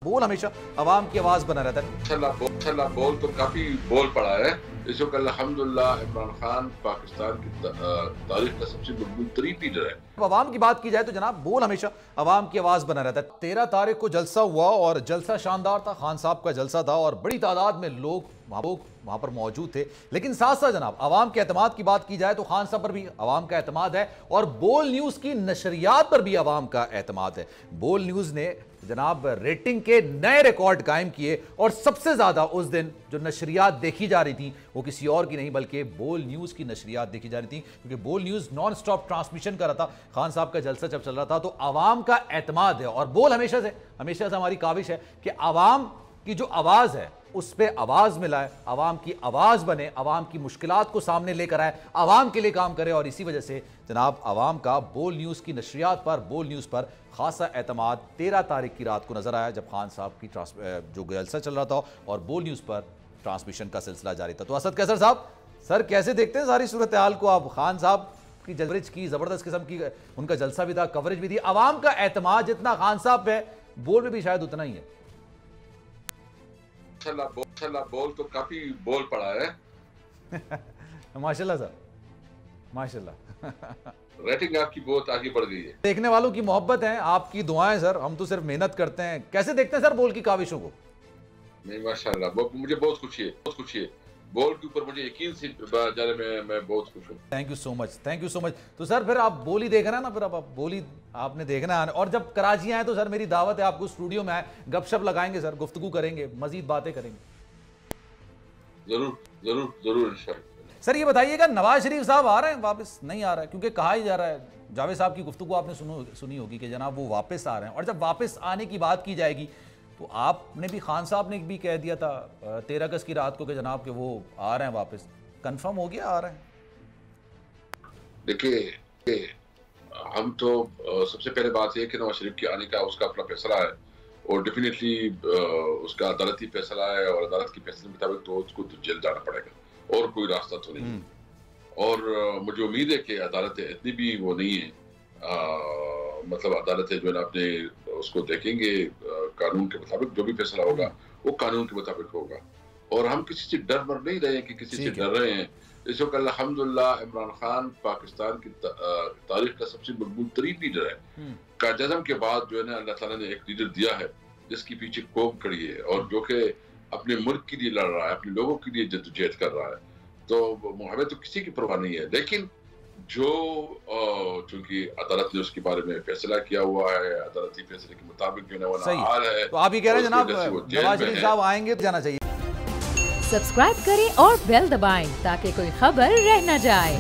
बोल हमेशा अवाम की आवाज बना रहता है। माशाल्लाह बोल तो काफी बोल पड़ा है। इस वक्त अल्हम्दुलिल्लाह इमरान खान पाकिस्तान की तारीख का सबसे मकबूल तरीन लीडर है। अवाम की बात की जाए तो जनाब बोल हमेशा अवाम की आवाज बना रहता है। 13 तारीख को जलसा हुआ और जलसा शानदार था, खान साहब का जलसा था और बड़ी तादाद में लोग वहां पर मौजूद थे। लेकिन साथ साथ जनाब अवाम के एतमाद की बात की जाए तो खान साहब पर भी अवाम का एतमाद है और बोल न्यूज की नशरियात पर भी अवाम का एतमाद है। बोल न्यूज ने जनाब रेटिंग के नए रिकॉर्ड कायम किए और सबसे ज्यादा उस दिन जो नशरियात देखी जा रही थी वो किसी और की नहीं बल्कि बोल न्यूज की नशरियात देखी जा रही थी, क्योंकि बोल न्यूज नॉन स्टॉप ट्रांसमिशन कर रहा था। खान साहब का जलसा जब चल रहा था तो अवाम का एतमाद है और बोल हमेशा से हमारी काविश है कि अवाम की जो आवाज है उस पर आवाज मिलाए, अवाम की आवाज बने, अवाम की मुश्किलात को सामने लेकर आए, अवाम के लिए काम करे। और इसी वजह से जनाब अवाम का बोल न्यूज की नशरियात पर, बोल न्यूज पर खासा एतमाद 13 तारीख की रात को नजर आया जब खान साहब की जो जलसा चल रहा था और बोल न्यूज पर ट्रांसमिशन का सिलसिला जारी था। तो असद कैसर साहब, सर कैसे देखते हैं सारी सूरत हाल को आप? खान साहब की कवरेज की जबरदस्त किस्म की उनका जलसा भी था, कवरेज भी थी, अवाम का एतमाद जितना खान साहब पे बोल में भी शायद उतना ही है। माशाल्लाह बोल तो काफी बोल पड़ा है। माशाल्लाह सर, माशाल्लाह। रेटिंग आपकी बहुत आगे बढ़ गई है। देखने वालों की मोहब्बत है, आपकी दुआएं सर, हम तो सिर्फ मेहनत करते हैं। कैसे देखते हैं सर बोल की काविशों को? नहीं माशाल्लाह मुझे बहुत खुशी है, बहुत खुशी है। बोल के ऊपर मुझे यकीन से जाने में मैं बहुत खुश हूँ। Thank you so much, thank you so much. तो सर फिर आप बोली देख रहे हैं ना, फिर अब आप बोली आपने देखना है और जब कराची आए तो सर मेरी दावत है आपको, स्टूडियो में आए, गपशप लगाएंगे सर, गुफ्तगू करेंगे, मजीद बातें करेंगे। जरूर जरूर जरूर इंशाल्लाह। सर ये बताइएगा नवाज शरीफ साहब आ रहे हैं वापस? नहीं आ रहा है, क्योंकि कहा ही जा रहा है, जावेद साहब की गुफ्तगू आपने सुनी होगी कि जनाब वो वापस आ रहे हैं। और जब वापस आने की बात की जाएगी तो आपने भी, खान साहब ने भी कह दिया था 13 अगस्त की रात को कि जनाब के वो आ रहे हैं वापस। कंफर्म हो गया आ रहे हैं? देखिए हम तो सबसे पहले बात यह कि नवाज शरीफ के आने का उसका अपना फैसला है और डेफिनेटली उसका अदालती फैसला है और अदालत के फैसले के मुताबिक तो उसको तो जेल जाना पड़ेगा और कोई रास्ता तो नहीं। और मुझे उम्मीद है कि अदालत इतनी भी वो नहीं है, मतलब अदालत जो है ना अपने उसको देखेंगे, कानून के मुताबिक जो भी फैसला होगा वो कानून के मुताबिक होगा। और हम किसी से डर मर नहीं रहे हैं कि किसी से डर रहे हैं। इस वक्त अल्हम्दुलिल्लाह इमरान खान पाकिस्तान की तारीख का सबसे मकबूल तरीन लीडर है। कायद-ए-आज़म के बाद जो है ना अल्लाह ताला ने एक लीडर दिया है जिसके पीछे कौम खड़ी है और जो कि अपने मुल्क के लिए लड़ रहा है, अपने लोगों के लिए जद्दोजहद कर रहा है। तो हमें तो किसी की परवाह नहीं है। लेकिन जो चूंकि अदालत ने उसके बारे में फैसला किया हुआ है, अदालती फैसले के मुताबिक जो है वो नाअहल है। तो आप ये कह रहे हैं जनाब नवाज शरीफ साहब आएंगे तो जाना चाहिए। सब्सक्राइब करें और बेल दबाएं ताकि कोई खबर रह न जाए।